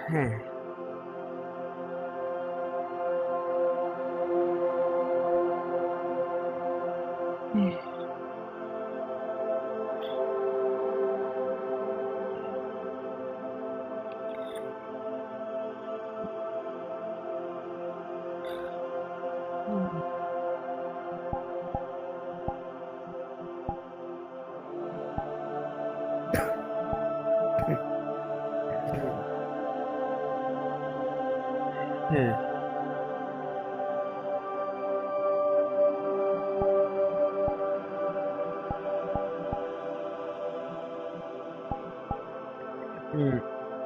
Hmm.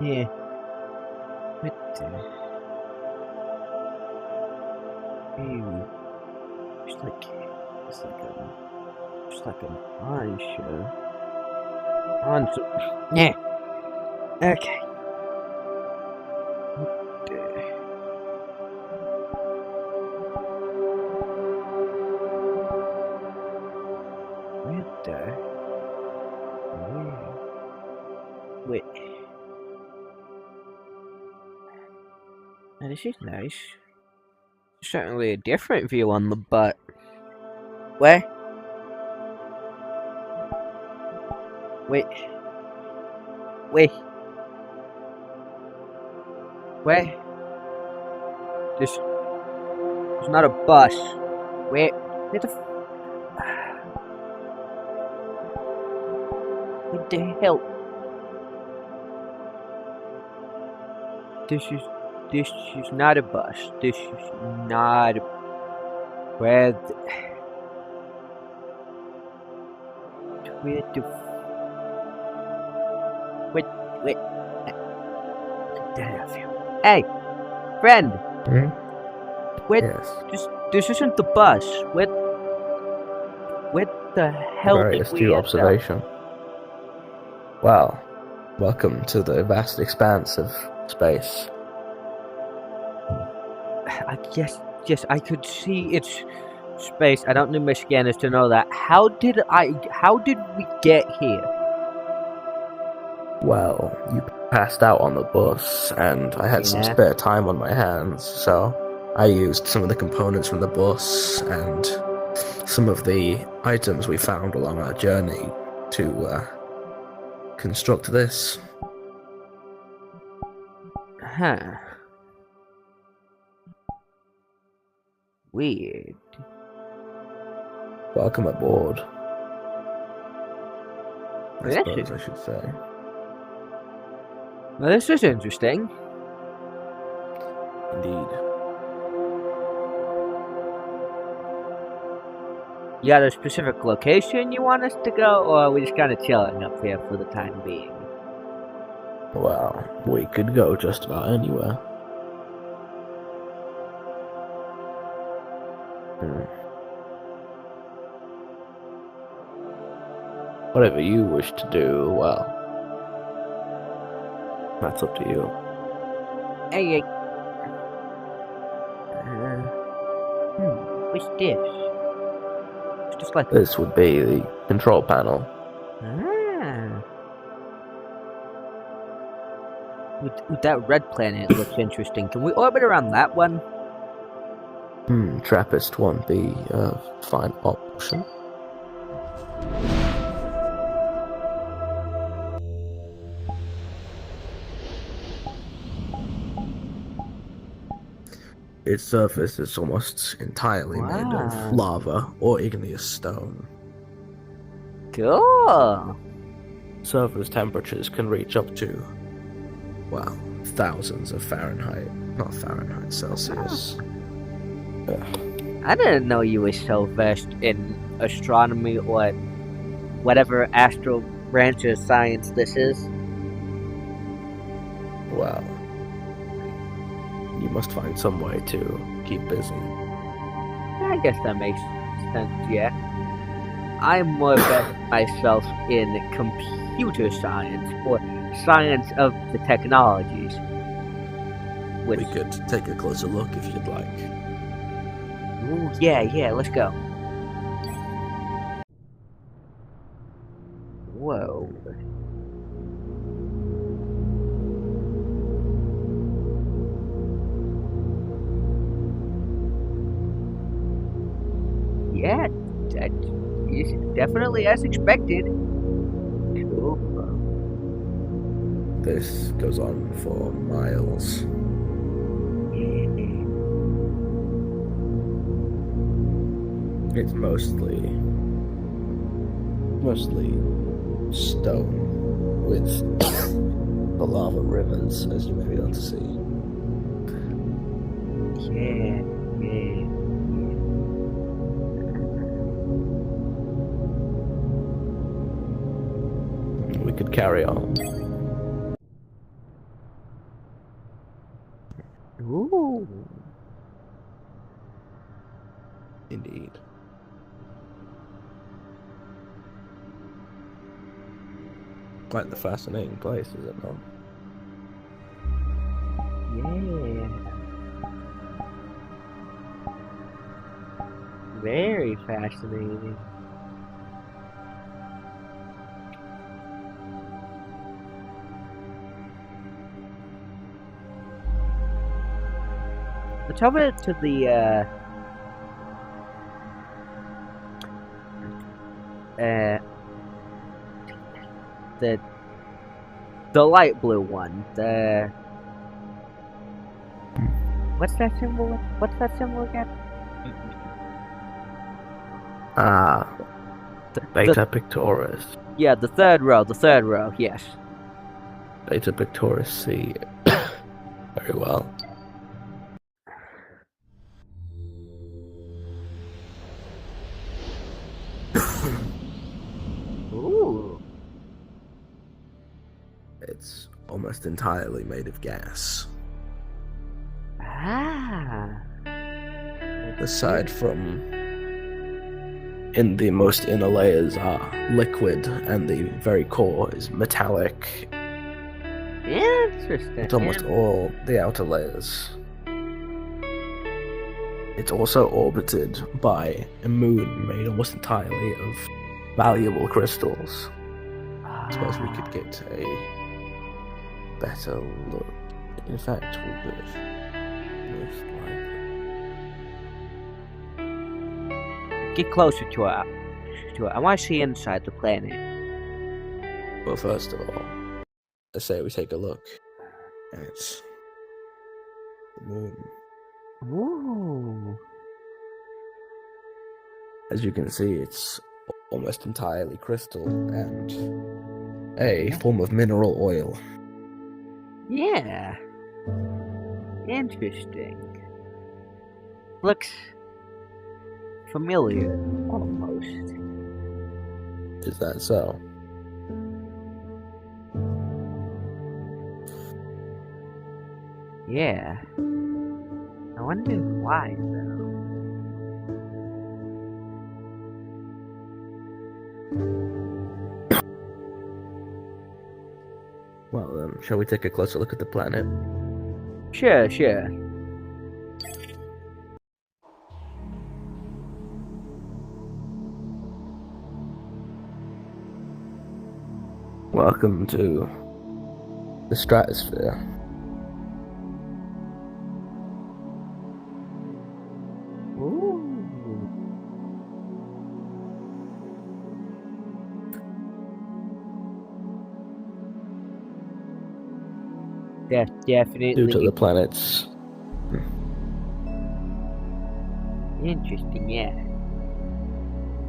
Yeah. What the? Ew. It's like a monster. Monster. Yeah. Okay. What the? What the? Wait. Now, this is nice. Certainly a different view on the butt. Where? Wait. Wait. Where? There's not a bus. Where the what the hell? This is not a bus. This is not a where the where the wait get out of here. Hey, friend. Hmm? Where Yes. this isn't the bus. Where the hell Very did we astute end up? observation. Well, welcome to the vast expanse of space. I guess yes, I could see it's space. I don't need my scanners to know that. How did we get here? Well, you passed out on the bus, and I had some Yeah. spare time on my hands, so I used some of the components from the bus and some of the items we found along our journey to construct this. Huh. Weird. Welcome aboard. I Yes, suppose I should say. Well, this is interesting. Indeed. You got a specific location you want us to go, or are we just kind of chilling up here for the time being? Well, we could go just about anywhere. Whatever you wish to do, well, that's up to you. Hey. What's this? It's just like This would be the control panel. With that red planet, it looks interesting. Can we orbit around that one? Trappist won't be a fine option. Its surface is almost entirely made Wow. of lava or igneous stone. Cool. Surface temperatures can reach up to, well, thousands of Fahrenheit. Not Fahrenheit, Celsius. I didn't know you were so versed in astronomy or whatever astral branch of science this is. Well, you must find some way to keep busy. I guess that makes sense, yeah. I'm more versed myself in computer science or science of the technologies. We could take a closer look if you'd like. Ooh, yeah, let's go. Whoa. definitely as expected. Cool. This goes on for miles. It's mostly stone with the lava rivers, as you may be able to see. Yeah. We could carry on. Ooh. Indeed. Quite the fascinating place, is it not? Yeah. Very fascinating. Let's over to the light blue one. What's that symbol? What's that symbol again? Beta Pictoris. Yeah, the third row. The third row. Yes. Beta Pictoris C. Very well. Ooh. It's almost entirely made of gas. Ah. Aside from in the most inner layers are liquid and the very core is metallic. Interesting. It's almost all the outer layers. It's also orbited by a moon made almost entirely of valuable crystals. I suppose we could get a better look. In fact, we'll do it. Most likely. Get closer to it. I want to see inside the planet. Well, first of all, I say we take a look at the moon. Ooh. As you can see, it's almost entirely crystal and a form of mineral oil. Yeah. Interesting. Looks familiar, almost. Is that so? Yeah. I wonder why, though. Well, shall we take a closer look at the planet? Sure. Welcome to the stratosphere. Ooh. Definitely. Due to the planet's interesting, yeah.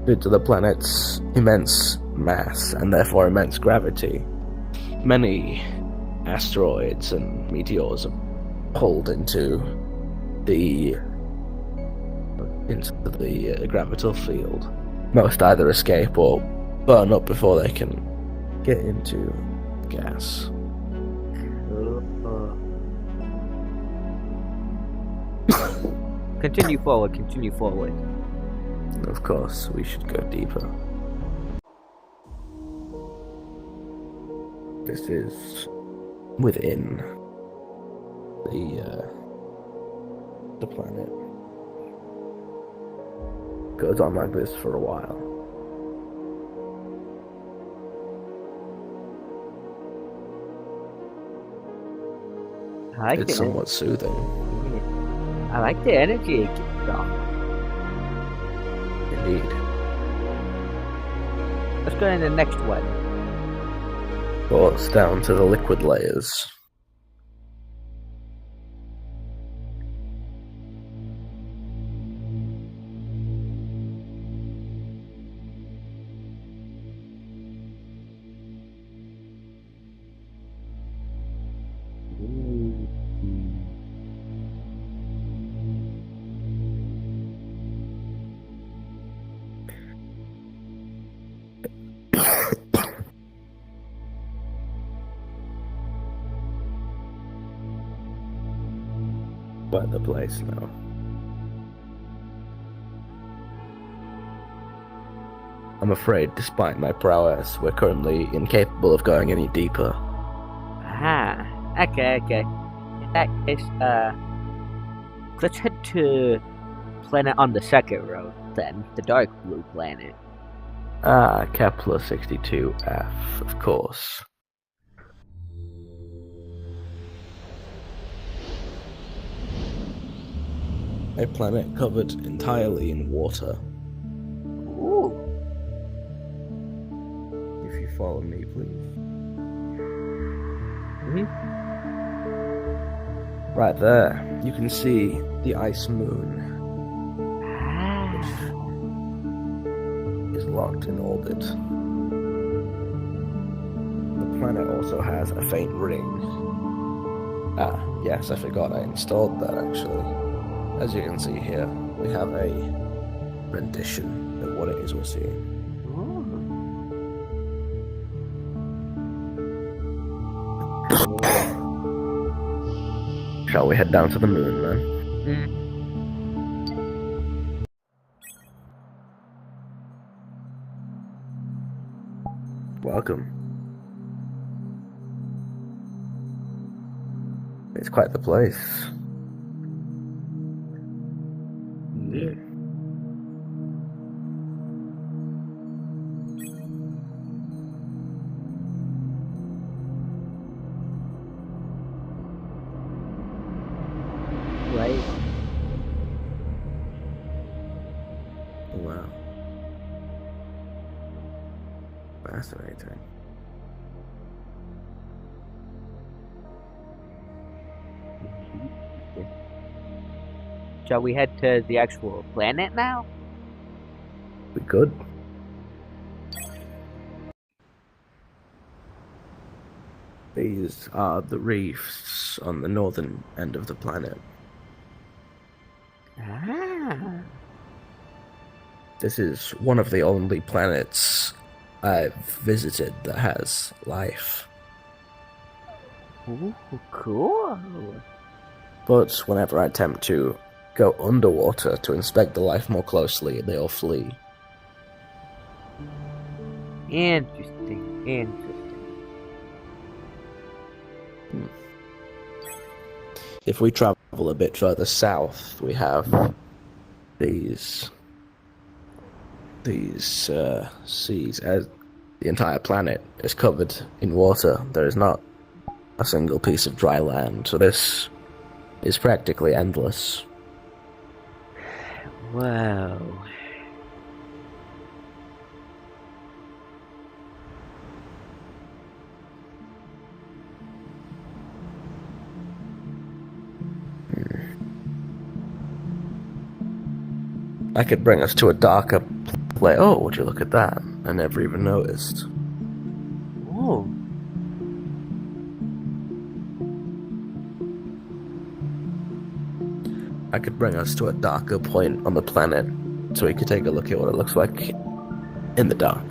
due to the planet's immense mass and therefore immense gravity, many asteroids and meteors are pulled into the gravital field. Most either escape or burn up before they can get into gas. Continue forward. Of course, we should go deeper. This is within the planet. Goes on like this for a while. I like It's the somewhat soothing. I like the energy it gives off. Indeed. Let's go to the next one. Well, it's down to the liquid layers. By the place now. I'm afraid, despite my prowess, we're currently incapable of going any deeper. Ah, okay. In that case, let's head to planet on the second row, then, the dark blue planet. Ah, Kepler 62F, of course. A planet covered entirely in water. Ooh. If you follow me, please. Right there, you can see the ice moon. Is locked in orbit. The planet also has a faint ring. Ah, yes, I forgot I installed that actually. As you can see here, we have a rendition of what it is we're seeing. Shall we head down to the moon then? Welcome. It's quite the place. Yeah. Right. Wow. Fascinating. Shall we head to the actual planet now? We could. These are the reefs on the northern end of the planet. Ah. This is one of the only planets I've visited that has life. Ooh, cool. But whenever I attempt to go underwater to inspect the life more closely, they all flee. Interesting. If we travel a bit further south, we have these seas. As the entire planet is covered in water, there is not a single piece of dry land, so this is practically endless. Wow. I could bring us to a darker place. Oh, would you look at that? I never even noticed. Oh. I could bring us to a darker point on the planet so we could take a look at what it looks like in the dark.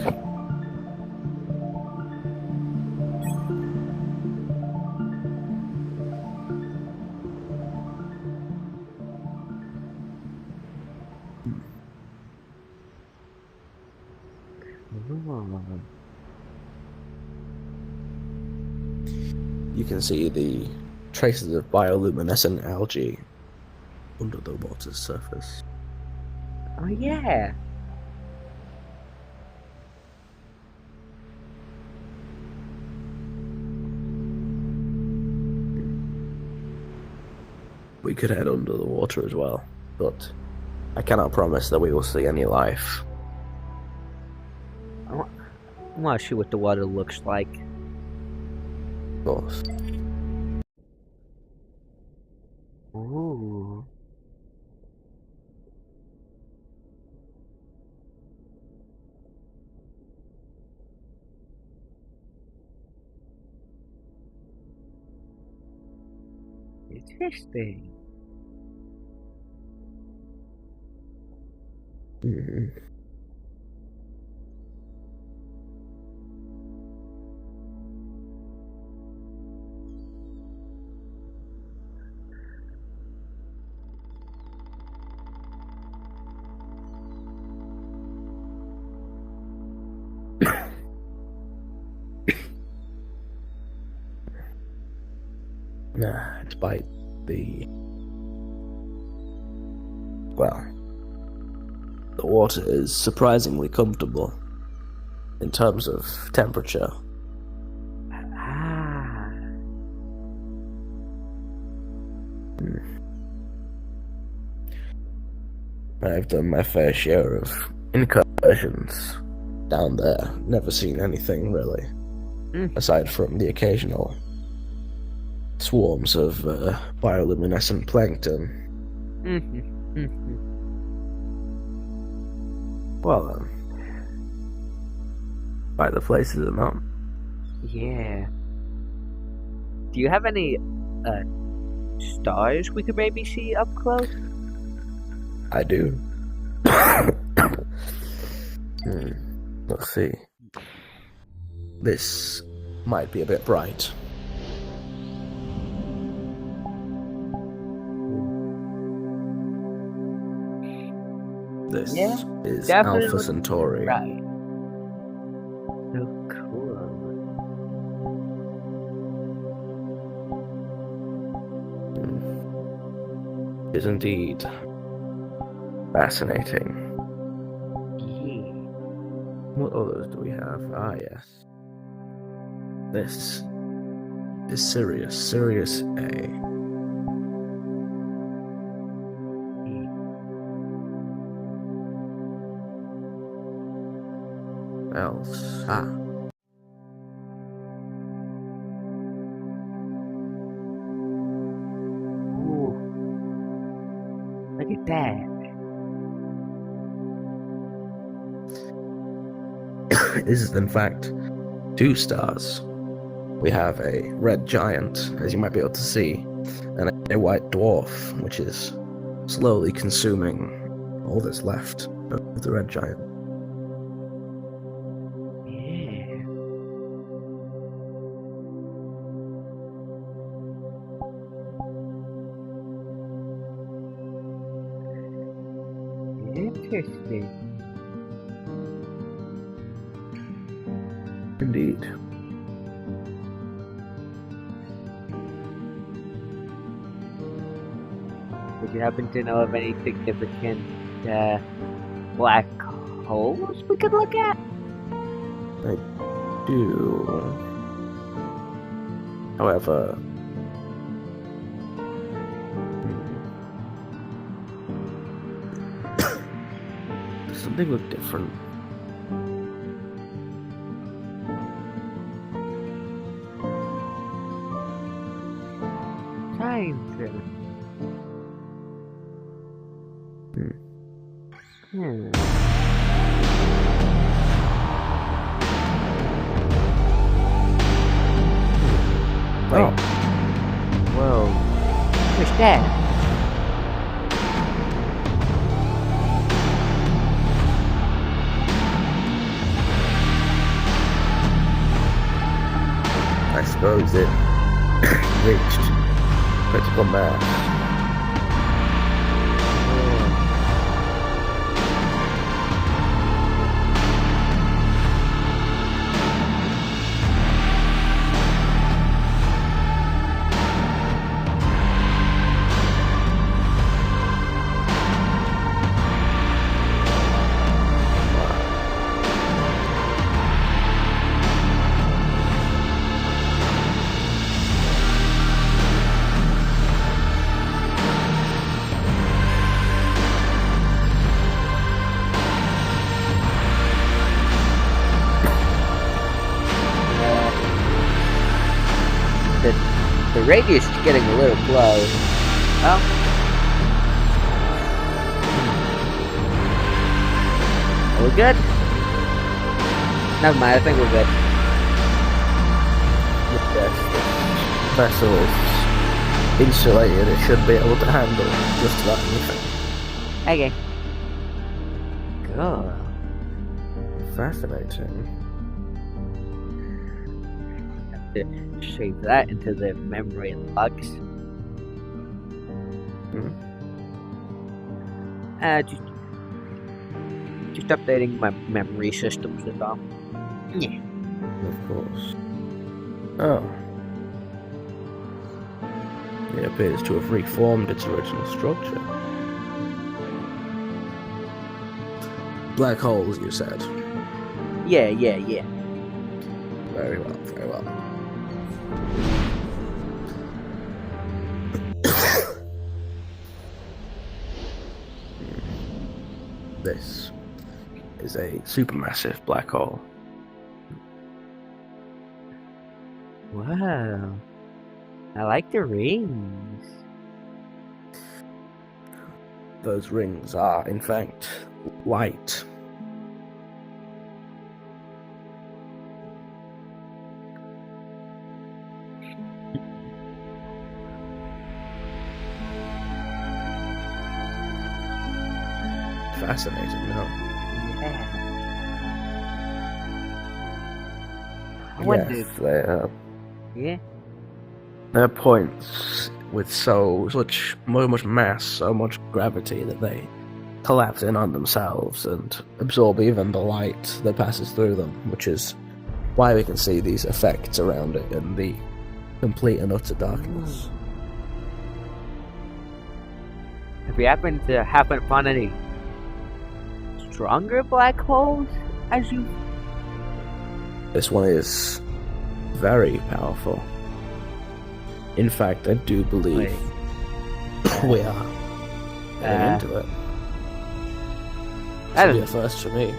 You can see the traces of bioluminescent algae under the water's surface. Oh yeah. We could head under the water as well, but I cannot promise that we will see any life. I want to see what the water looks like. Of course. Ooh. Interesting. Mhm. Despite the well, the water is surprisingly comfortable in terms of temperature. Ah. I've done my fair share of incursions down there. Never seen anything really, aside from the occasional swarms of bioluminescent plankton. Well, by the place is it not? Yeah. Do you have any stars we could maybe see up close? I do. Let's see. This might be a bit bright. This is definitely Alpha Centauri. Right. So cool. It is indeed fascinating. Yeah. What others do we have? Ah, yes. This is Sirius A. Else? Ah. Ooh. Look at that. This is, in fact, 2 stars. We have a red giant, as you might be able to see, and a white dwarf, which is slowly consuming all that's left of the red giant. Yeah. Interesting. Indeed. Would you happen to know of any significant black holes we could look at? I do. However, does something look different? Time driven. Oh. Whoa. What's that? I suppose it reached critical mass. the radius is getting a little close. Oh. Are we good? Never mind, I think we're good. Yes, the vessel is insulated. It should be able to handle just about anything. Okay. Cool. Fascinating. Have to save that into the memory logs. Just updating my memory systems and all. Yeah. Of course. Oh. It appears to have reformed its original structure. Black holes, you said. Yeah. Very well, very well. This is a supermassive black hole. Wow. I like the rings. Those rings are, in fact, light. Fascinating, no? Yeah. I wonder. Yes, they are. Yeah. They're points with so much mass, so much gravity that they collapse in on themselves and absorb even the light that passes through them, which is why we can see these effects around it in the complete and utter darkness. Have you happened to happen upon any stronger black holes as you? This one is very powerful. In fact, I do believe we are getting into it. That'll be a first for me.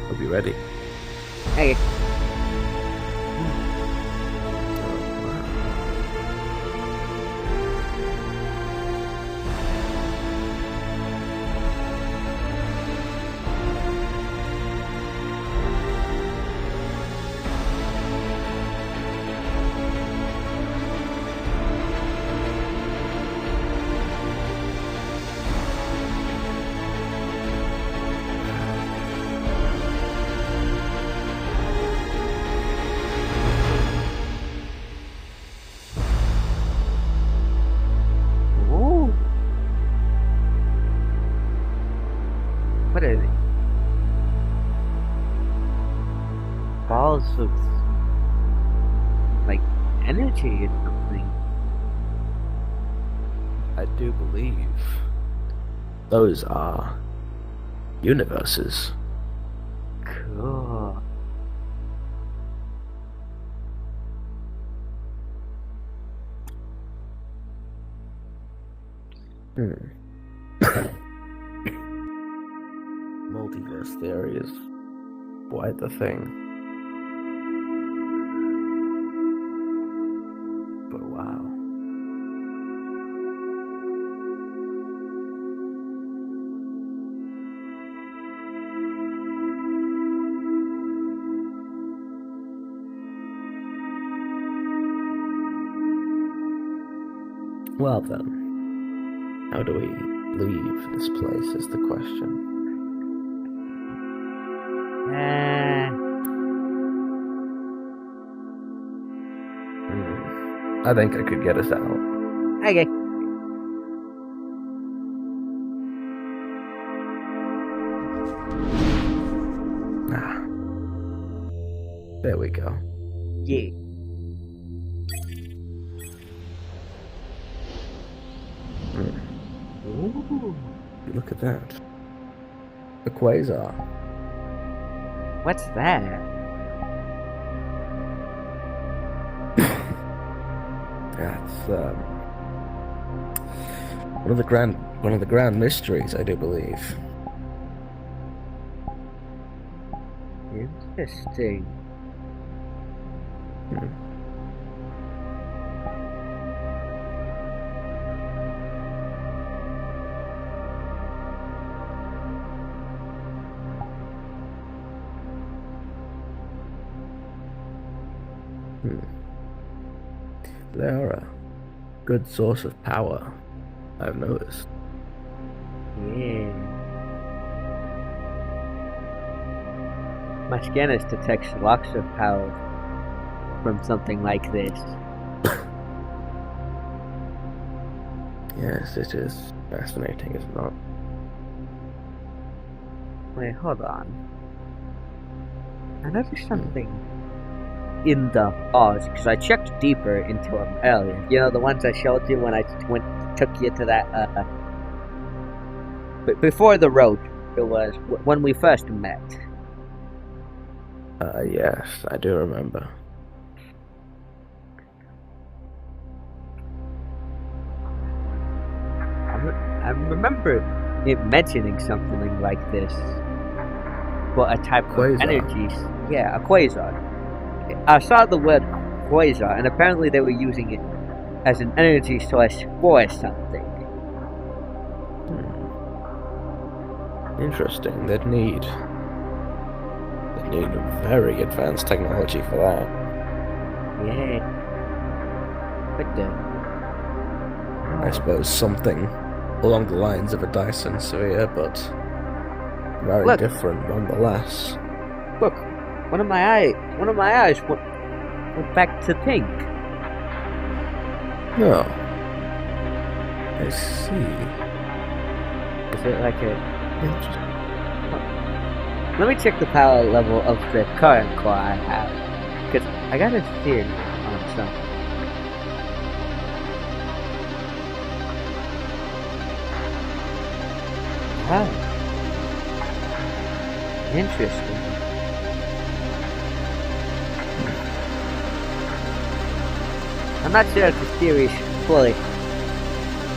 Hope you're ready. Hey. What is it? Balls of like energy or something. I do believe those are universes. Cool. Multiverse theory is quite the thing. But wow. Well then, how do we leave this place is the question. I think I could get us out. Okay. There we go. Yeah. Ooh. Look at that. A quasar. What's that? That's one of the grand mysteries, I do believe. Interesting. Hmm. Hmm. They are a good source of power, I've noticed. Yeah. My scanners detect lots of power from something like this. Yes, it is fascinating, is it not? Wait, hold on. I noticed something in the halls because I checked deeper into them earlier. You know, the ones I showed you when I took you to that. But before the road, it was when we first met. Yes, I do remember. I remember it mentioning something like this, but a type of Quasar. energy. Yeah, a quasar. I saw the word quasar, and apparently they were using it as an energy source for something. Interesting. They'd need very advanced technology for that. Yeah. But I suppose something along the lines of a Dyson sphere, but very Look. different nonetheless. Look, one of my eyes went back to pink. No. I see. Is it like a? Interesting. Let me check the power level of the current core I have, because I got a theory on something. Oh, interesting. I'm not sure if the theory is fully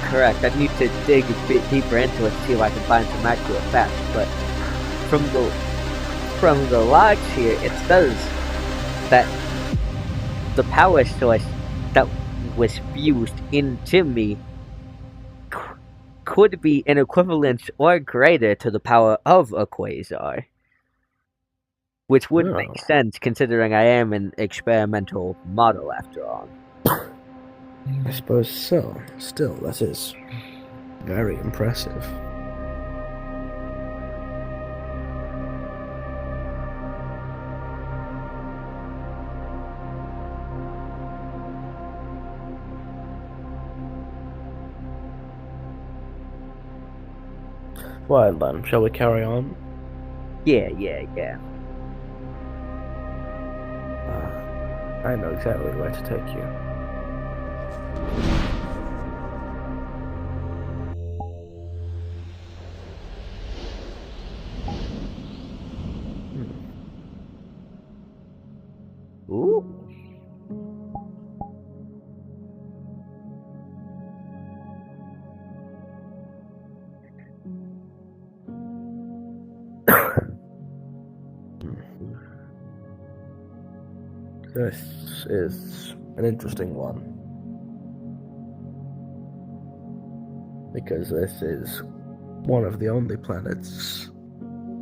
correct. I need to dig a bit deeper into it to see if I can find some accurate facts. But from the logs here, it says that the power source that was fused into me could be an equivalent or greater to the power of a quasar. Which would No. make sense considering I am an experimental model after all. I suppose so. Still, that is very impressive. Well then, shall we carry on? Yeah. I know exactly where to take you. Ooh. This is an interesting one. Because this is one of the only planets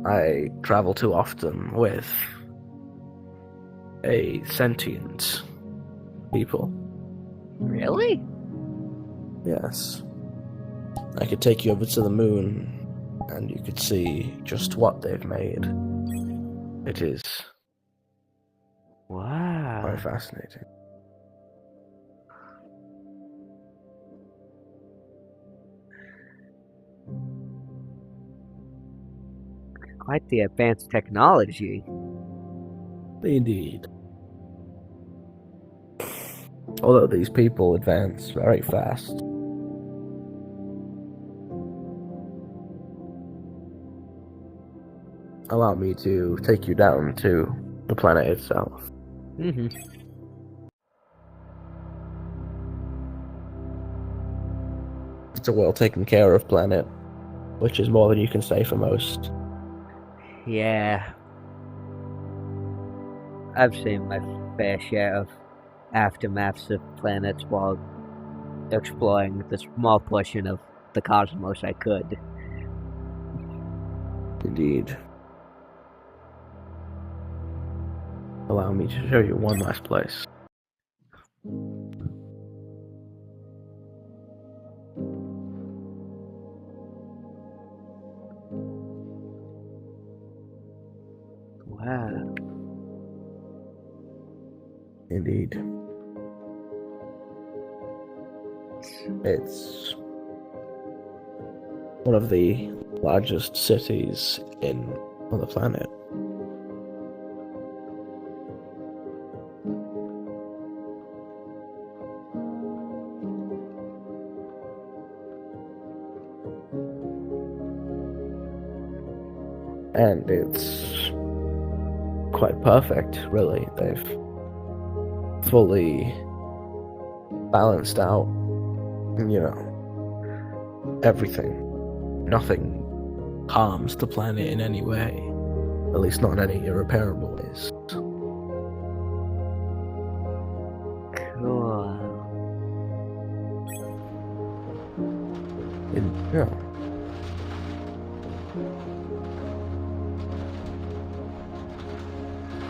I travel to often with a sentient people. Really? Yes. I could take you over to the moon and you could see just what they've made. It is Wow. quite fascinating. Quite the advanced technology. Indeed. Although these people advance very fast. Allow me to take you down to the planet itself. Mm-hmm. It's a well taken care of planet, which is more than you can say for most. Yeah. I've seen my fair share of aftermaths of planets while exploring the small portion of the cosmos I could. Indeed. Allow me to show you one last place. Wow. Indeed. It's one of the largest cities on the planet. And it's quite perfect, really. They've fully balanced out, everything. Nothing harms the planet in any way, at least not in any irreparable ways. Cool. It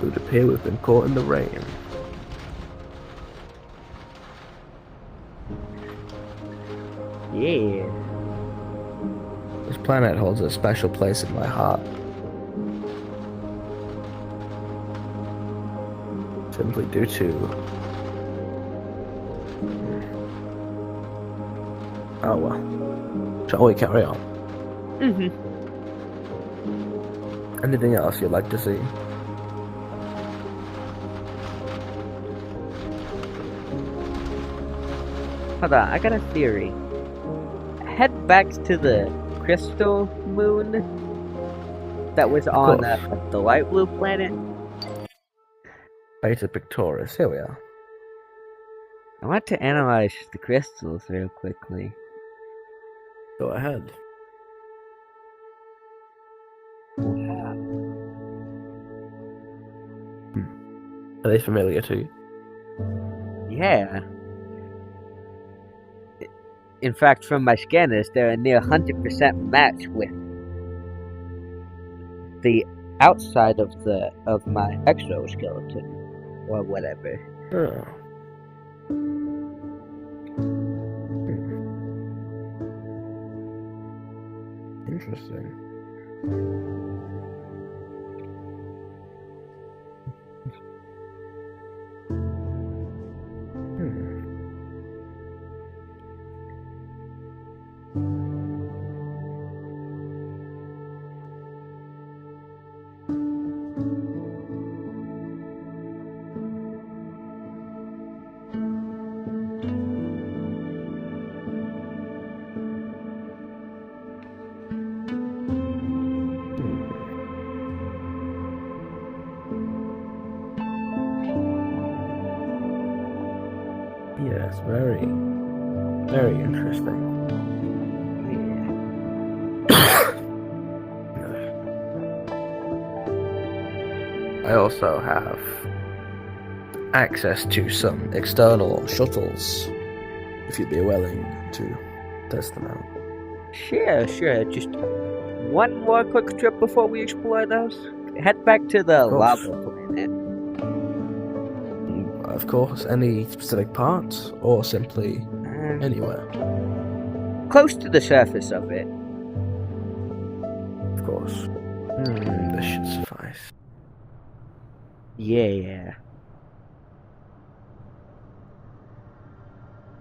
would appear we've been caught in the rain. Yeah. This planet holds a special place in my heart. Simply due to... Oh well. Shall we carry on? Mm-hmm. Anything else you'd like to see? Hold on, I got a theory. Head back to the crystal moon that was on the light blue planet. Beta Pictoris, here we are. I want to analyze the crystals real quickly. Go ahead. Are they familiar to you? Yeah. In fact, from my scanners, they're a near 100% match with the outside of my exoskeleton, or whatever. Oh. Interesting. Yes, very, very interesting. I also have access to some external shuttles, if you'd be willing to test them out. Sure. Just one more quick trip before we explore those. Head back to the lava planet. Of course, any specific parts, or simply anywhere? Close to the surface of it. Of course. This should suffice. Yeah.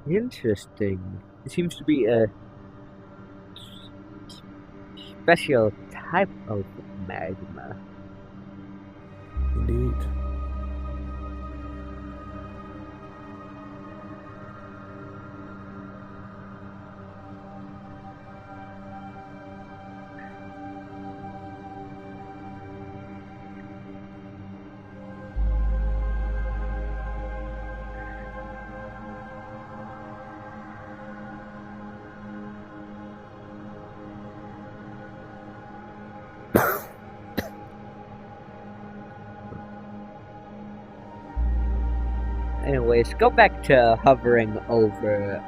Interesting. It seems to be a special type of magma. Indeed. Anyways, go back to hovering over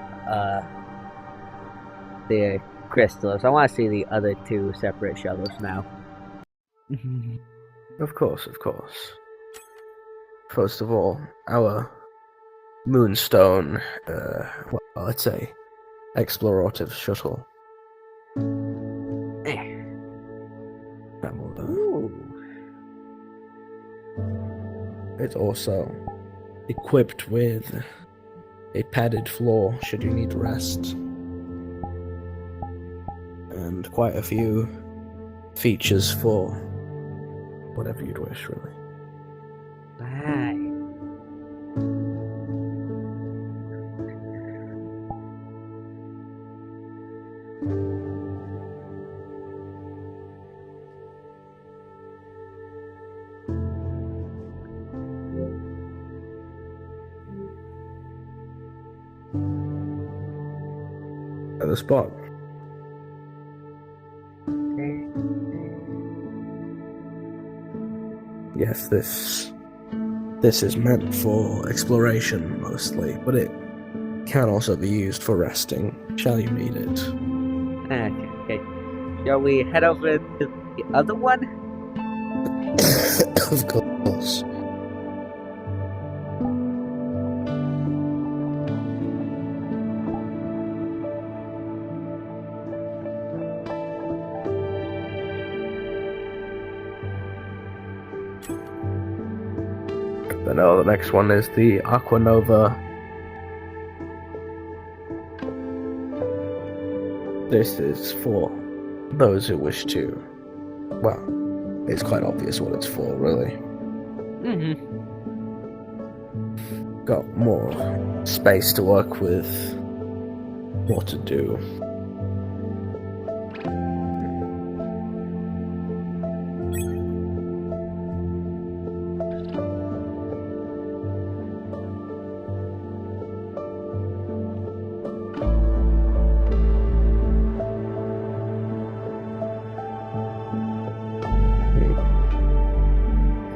the crystals. I want to see the other two separate shuttles now. Of course, of course. First of all, our Moonstone, well, let's say, explorative shuttle. That will, it's also equipped with a padded floor should you need rest. And quite a few features for whatever you'd wish, really. Right. At the spot. Yes, this is meant for exploration mostly, but it can also be used for resting. Shall you need it? Okay. Shall we head over to the other one? Of course. Then the next one is the Aquanova. This is for those who wish to. Well, it's quite obvious what it's for, really. Got more space to work with, more to do.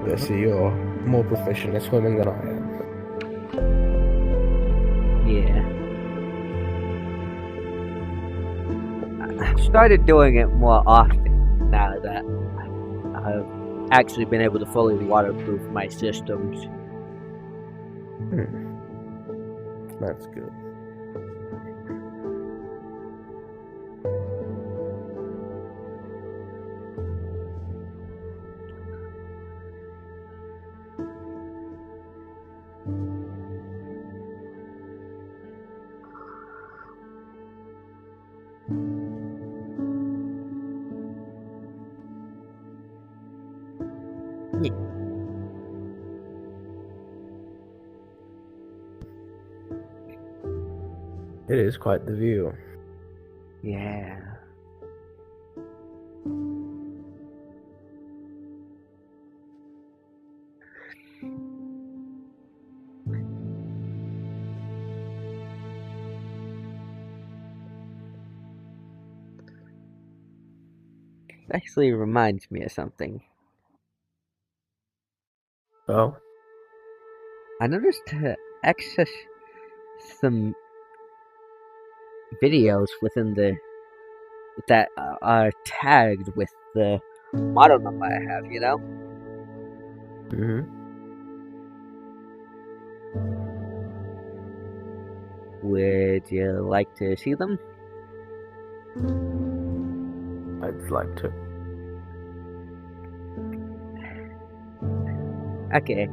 I see you're more proficient at swimming than I am. Yeah. I've started doing it more often now that I've actually been able to fully waterproof my systems. That's good. It is quite the view. Yeah. It actually reminds me of something. Oh? I noticed to access some videos within the that are tagged with the model number I have, you know? Would you like to see them? I'd like to. Okay.